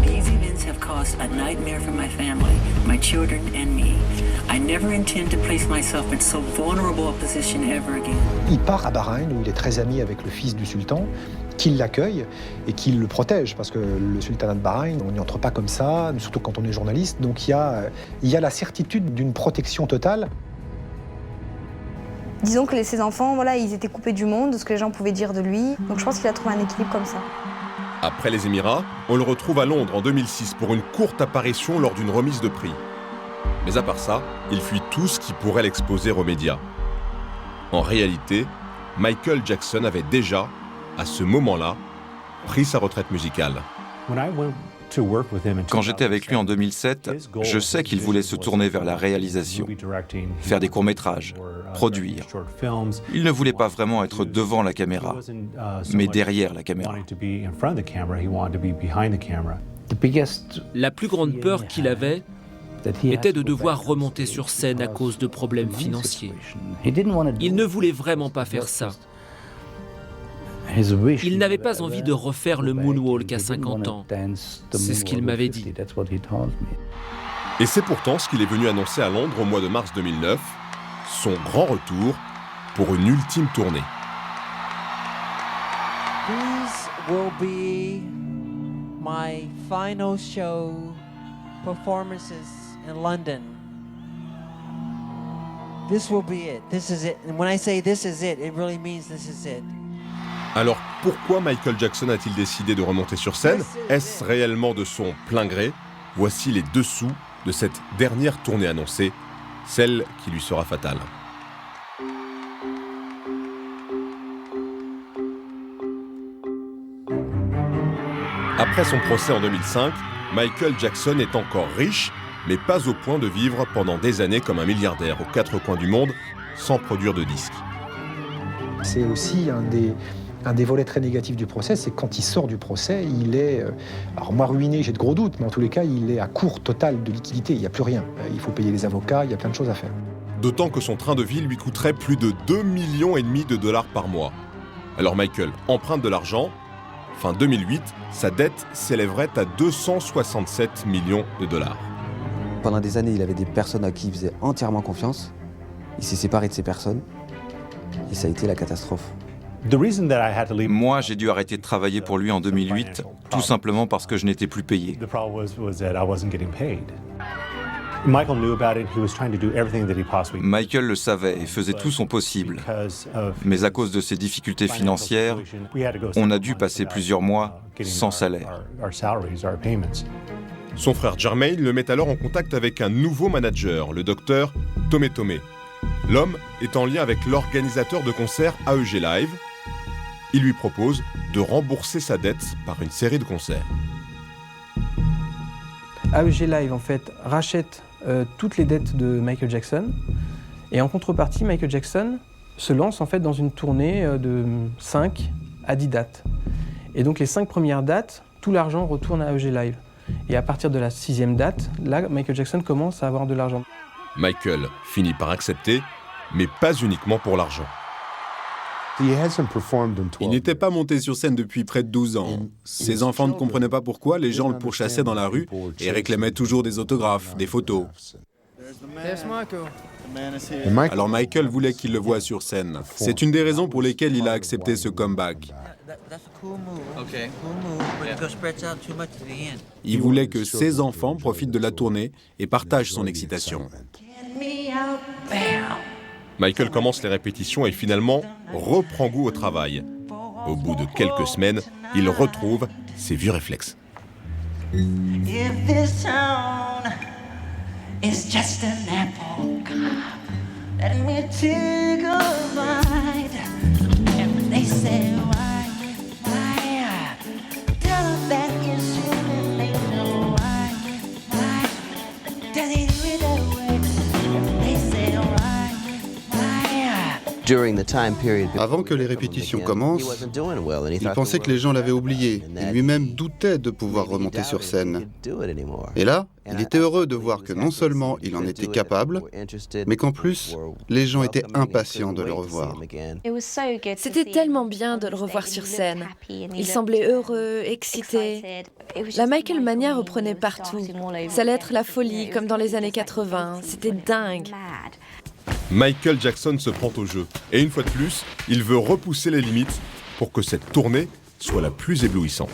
These events have caused a nightmare for my family, my children and me. I never intend to place myself in so vulnerable a position ever again. Il part à Bahreïn, où il est très ami avec le fils du sultan, qui l'accueille et qui le protège, parce que le sultanat de Bahreïn, on n'y entre pas comme ça, surtout quand on est journaliste, donc il y a la certitude d'une protection totale. Disons que ses enfants, voilà, ils étaient coupés du monde, de ce que les gens pouvaient dire de lui, donc je pense qu'il a trouvé un équilibre comme ça. Après les Émirats, on le retrouve à Londres en 2006 pour une courte apparition lors d'une remise de prix. Mais à part ça, il fuit tout ce qui pourrait l'exposer aux médias. En réalité, Michael Jackson avait déjà, à ce moment-là, pris sa retraite musicale. Quand j'étais avec lui en 2007, je sais qu'il voulait se tourner vers la réalisation, faire des courts-métrages, produire. Il ne voulait pas vraiment être devant la caméra, mais derrière la caméra. La plus grande peur qu'il avait était de devoir remonter sur scène à cause de problèmes financiers. Il ne voulait vraiment pas faire ça. Il n'avait pas envie de refaire le moonwalk à 50 ans. C'est ce qu'il m'avait dit. Et c'est pourtant ce qu'il est venu annoncer à Londres au mois de mars 2009, son grand retour pour une ultime tournée. These will be my final show performances in London. This will be it. This is it. And when I say this is it really means this is it. Alors pourquoi Michael Jackson a-t-il décidé de remonter sur scène? Est-ce réellement de son plein gré? Voici les dessous de cette dernière tournée annoncée, celle qui lui sera fatale. Après son procès en 2005, Michael Jackson est encore riche, mais pas au point de vivre pendant des années comme un milliardaire aux 4 coins du monde, sans produire de disques. C'est aussi un des volets très négatifs du procès, c'est que quand il sort du procès, il est, alors moi ruiné, j'ai de gros doutes, mais en tous les cas, il est à court total de liquidité, il n'y a plus rien. Il faut payer les avocats, il y a plein de choses à faire. D'autant que son train de vie lui coûterait plus de 2,5 millions de dollars par mois. Alors Michael emprunte de l'argent. Fin 2008, sa dette s'élèverait à 267 millions de dollars. Pendant des années, il avait des personnes à qui il faisait entièrement confiance. Il s'est séparé de ces personnes et ça a été la catastrophe. Moi, j'ai dû arrêter de travailler pour lui en 2008, tout simplement parce que je n'étais plus payé. Michael le savait et faisait tout son possible. Mais à cause de ses difficultés financières, on a dû passer plusieurs mois sans salaire. Son frère Jermaine le met alors en contact avec un nouveau manager, le docteur Tomé Tomé. L'homme est en lien avec l'organisateur de concerts AEG Live. Il lui propose de rembourser sa dette par une série de concerts. AEG Live, en fait, rachète toutes les dettes de Michael Jackson. Et en contrepartie, Michael Jackson se lance en fait dans une tournée de 5 à 10 dates. Et donc les 5 premières dates, tout l'argent retourne à AEG Live. Et à partir de la 6e date, là, Michael Jackson commence à avoir de l'argent. Michael finit par accepter, mais pas uniquement pour l'argent. Il n'était pas monté sur scène depuis près de 12 ans. Ses enfants ne comprenaient pas pourquoi les gens le pourchassaient dans la rue et réclamaient toujours des autographes, des photos. Alors Michael voulait qu'il le voie sur scène. C'est une des raisons pour lesquelles il a accepté ce comeback. Il voulait que ses enfants profitent de la tournée et partagent son excitation. Michael commence les répétitions et finalement reprend goût au travail. Au bout de quelques semaines, il retrouve ses vieux réflexes. It's just an apple cop. Let me take a bite. And when they say why, tell them that it's human, they know why. Does he do it that way? And when they say why. Avant que les répétitions commencent, il pensait que les gens l'avaient oublié et lui-même doutait de pouvoir remonter sur scène. Et là, il était heureux de voir que non seulement il en était capable, mais qu'en plus, les gens étaient impatients de le revoir. C'était tellement bien de le revoir sur scène. Il semblait heureux, excité. La Michael Mania reprenait partout. Ça allait être la folie, comme dans les années 80. C'était dingue. Michael Jackson se prend au jeu. Et une fois de plus, il veut repousser les limites pour que cette tournée soit la plus éblouissante.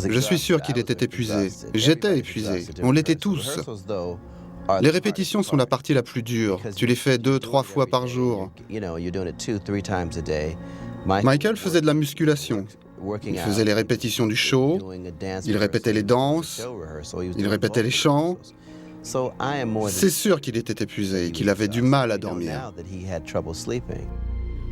Je suis sûr qu'il était épuisé. J'étais épuisé. On l'était tous. Les répétitions sont la partie la plus dure. Tu les fais 2-3 fois par jour. Michael faisait de la musculation. Il faisait les répétitions du show. Il répétait les danses. Il répétait les chants. C'est sûr qu'il était épuisé et qu'il avait du mal à dormir.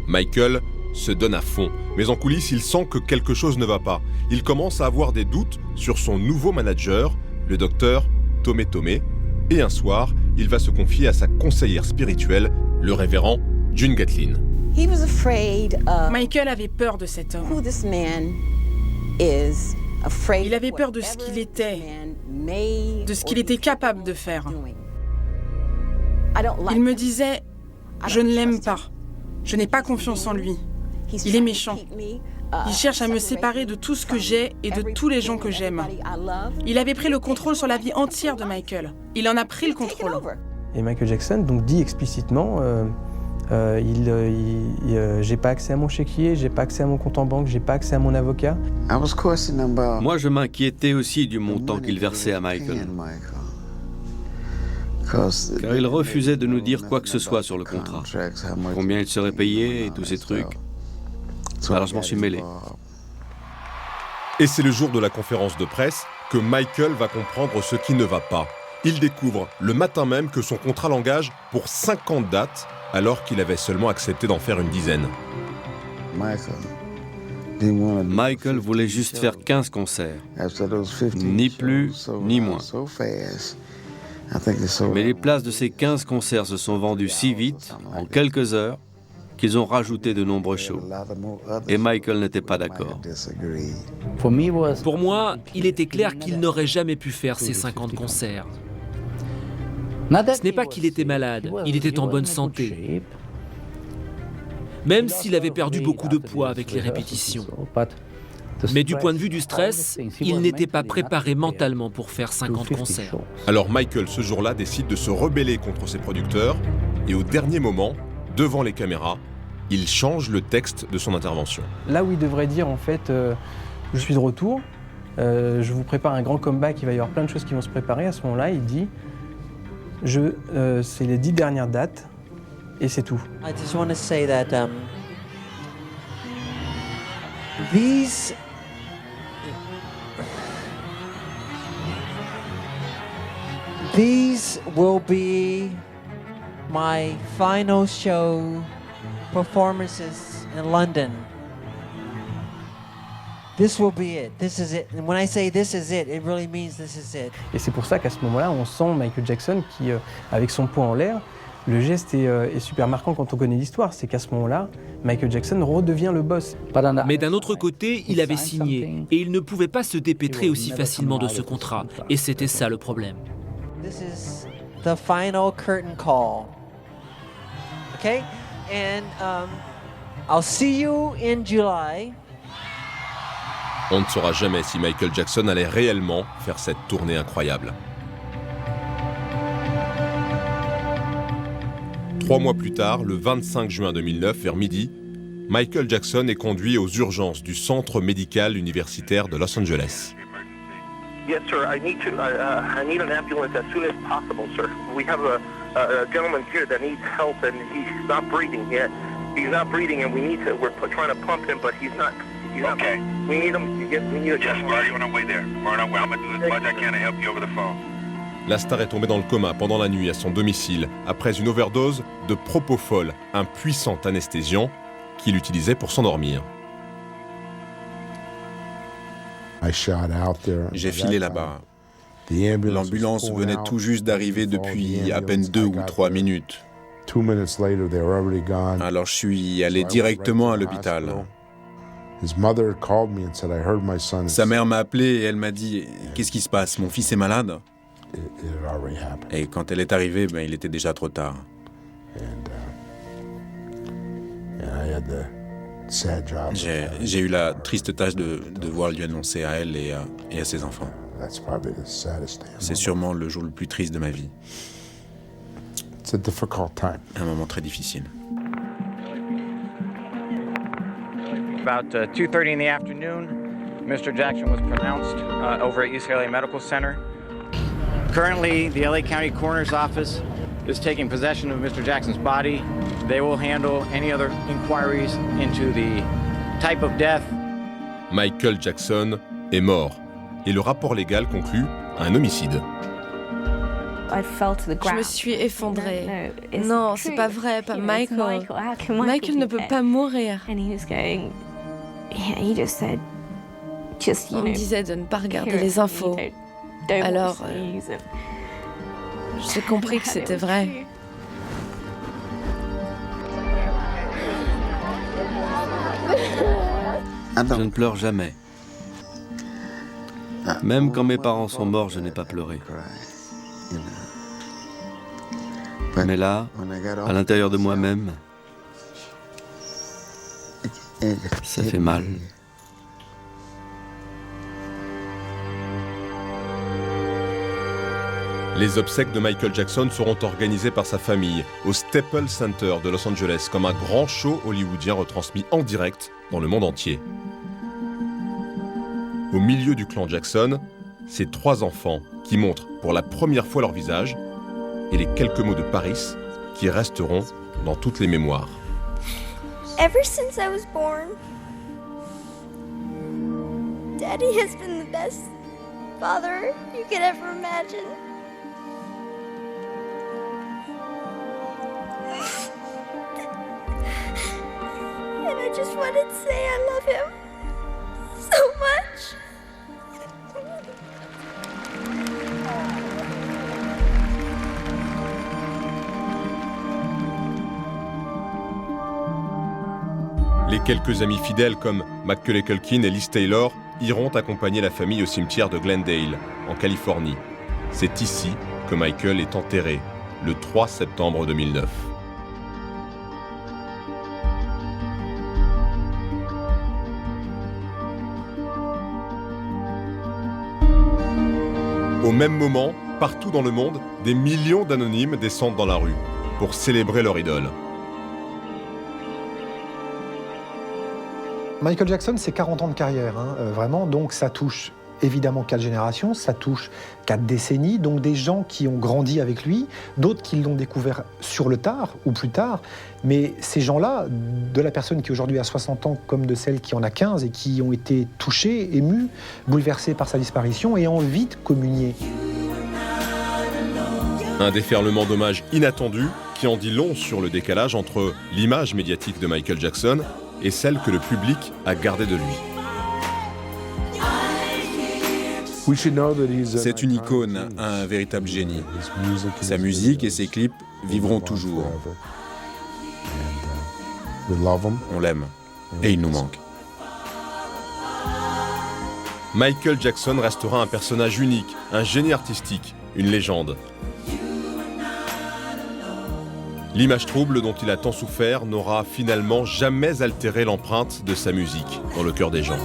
Michael se donne à fond, mais en coulisses, il sent que quelque chose ne va pas. Il commence à avoir des doutes sur son nouveau manager, le docteur Tomé Tomé, et un soir, il va se confier à sa conseillère spirituelle, le révérend June Gatlin. Michael avait peur de cet homme. Il avait peur de ce qu'il était, de ce qu'il était capable de faire. Il me disait, je ne l'aime pas, je n'ai pas confiance en lui. Il est méchant. Il cherche à me séparer de tout ce que j'ai et de tous les gens que j'aime. Il avait pris le contrôle sur la vie entière de Michael. Il en a pris le contrôle. Et Michael Jackson donc dit explicitement j'ai pas accès à mon chéquier, j'ai pas accès à mon compte en banque, j'ai pas accès à mon avocat. Moi, je m'inquiétais aussi du montant qu'il versait à Michael. Car il refusait de nous dire quoi que ce soit sur le contrat. Combien il serait payé et tous ces trucs. Alors je m'en suis mêlé. Et c'est le jour de la conférence de presse que Michael va comprendre ce qui ne va pas. Il découvre le matin même que son contrat l'engage pour 50 dates, alors qu'il avait seulement accepté d'en faire une dizaine. Michael voulait juste faire 15 concerts. Ni plus, ni moins. Mais les places de ces 15 concerts se sont vendues si vite, en quelques heures, qu'ils ont rajouté de nombreux shows. Et Michael n'était pas d'accord. Pour moi, il était clair qu'il n'aurait jamais pu faire ces 50 concerts. Ce n'est pas qu'il était malade, il était en bonne santé. Même s'il avait perdu beaucoup de poids avec les répétitions. Mais du point de vue du stress, il n'était pas préparé mentalement pour faire 50 concerts. Alors Michael, ce jour-là, décide de se rebeller contre ses producteurs et au dernier moment, devant les caméras, il change le texte de son intervention. Là où il devrait dire en fait je suis de retour, je vous prépare un grand comeback, il va y avoir plein de choses qui vont se préparer, à ce moment-là il dit c'est les 10 dernières dates et c'est tout. I just want to say that these will be my final show performances in London. This will be it. This is it. And when I say this is it really means this is it. Et c'est pour ça qu'à ce moment-là, on sent Michael Jackson qui, avec son poing en l'air, le geste est super marquant quand on connaît l'histoire. C'est qu'à ce moment-là, Michael Jackson redevient le boss. Mais d'un autre côté, il avait signé et il ne pouvait pas se dépêtrer aussi facilement de ce contrat. Et c'était ça le problème. This is the final curtain call. Okay? And I'll see you in July. On ne saura jamais si Michael Jackson allait réellement faire cette tournée incroyable. 3 mois plus tard, le 25 juin 2009, vers midi, Michael Jackson est conduit aux urgences du centre médical universitaire de Los Angeles. Yes, sir. I need an ambulance as soon as possible, sir. We have a gentleman here that needs help, and he's not breathing yet. He's not breathing, and we're trying to pump him, but he's not. Okay. We need him. We need a Just we're on our way there. We're on our way. I'm gonna do as much as I can to help you over the phone. La star est tombée dans le coma pendant la nuit à son domicile après une overdose de propofol, un puissant anesthésiant qu'il utilisait pour s'endormir. J'ai filé là-bas. L'ambulance venait tout juste d'arriver depuis à peine 2 ou 3 minutes. Alors je suis allé directement à l'hôpital. Sa mère m'a appelé et elle m'a dit « Qu'est-ce qui se passe? Mon fils est malade ?» Et quand elle est arrivée, il était déjà trop tard. J'ai eu la triste tâche de devoir lui annoncer à elle et à ses enfants. C'est sûrement le jour le plus triste de ma vie. Un moment très difficile. About 2:30 in the afternoon, Mr. Jackson was pronounced over at UCLA Medical Center. Currently, the LA County Coroner's Office is taking possession of Mr. Jackson's body. They will handle any other inquiries into the type of death. Michael Jackson est mort et le rapport légal conclut un homicide. Je me suis effondrée. Non, c'est pas vrai, pas Michael. Michael ne peut pas mourir. Il me disait de ne pas regarder les infos. Alors, j'ai compris que c'était vrai. Je ne pleure jamais. Même quand mes parents sont morts, je n'ai pas pleuré. Mais là, à l'intérieur de moi-même, ça fait mal. Les obsèques de Michael Jackson seront organisées par sa famille au Staples Center de Los Angeles comme un grand show hollywoodien retransmis en direct dans le monde entier. Au milieu du clan Jackson, ces 3 enfants qui montrent pour la première fois leur visage et les quelques mots de Paris qui resteront dans toutes les mémoires. Ever since I was born, Daddy has been the best father you could ever imagine. And I just wanted to say I love him so much. Les quelques amis fidèles comme Macaulay Culkin et Liz Taylor iront accompagner la famille au cimetière de Glendale, en Californie. C'est ici que Michael est enterré, le 3 septembre 2009. Au même moment, partout dans le monde, des millions d'anonymes descendent dans la rue pour célébrer leur idole. Michael Jackson, c'est 40 ans de carrière, vraiment, donc ça touche évidemment 4 générations, ça touche 4 décennies, donc des gens qui ont grandi avec lui, d'autres qui l'ont découvert sur le tard ou plus tard, mais ces gens-là, de la personne qui aujourd'hui a 60 ans comme de celle qui en a 15 et qui ont été touchés, émus, bouleversés par sa disparition et ont envie de communier. Un déferlement d'hommages inattendu qui en dit long sur le décalage entre l'image médiatique de Michael Jackson et celle que le public a gardée de lui. C'est une icône, un véritable génie. Sa musique et ses clips vivront toujours. On l'aime et il nous manque. Michael Jackson restera un personnage unique, un génie artistique, une légende. L'image trouble dont il a tant souffert n'aura finalement jamais altéré l'empreinte de sa musique dans le cœur des gens.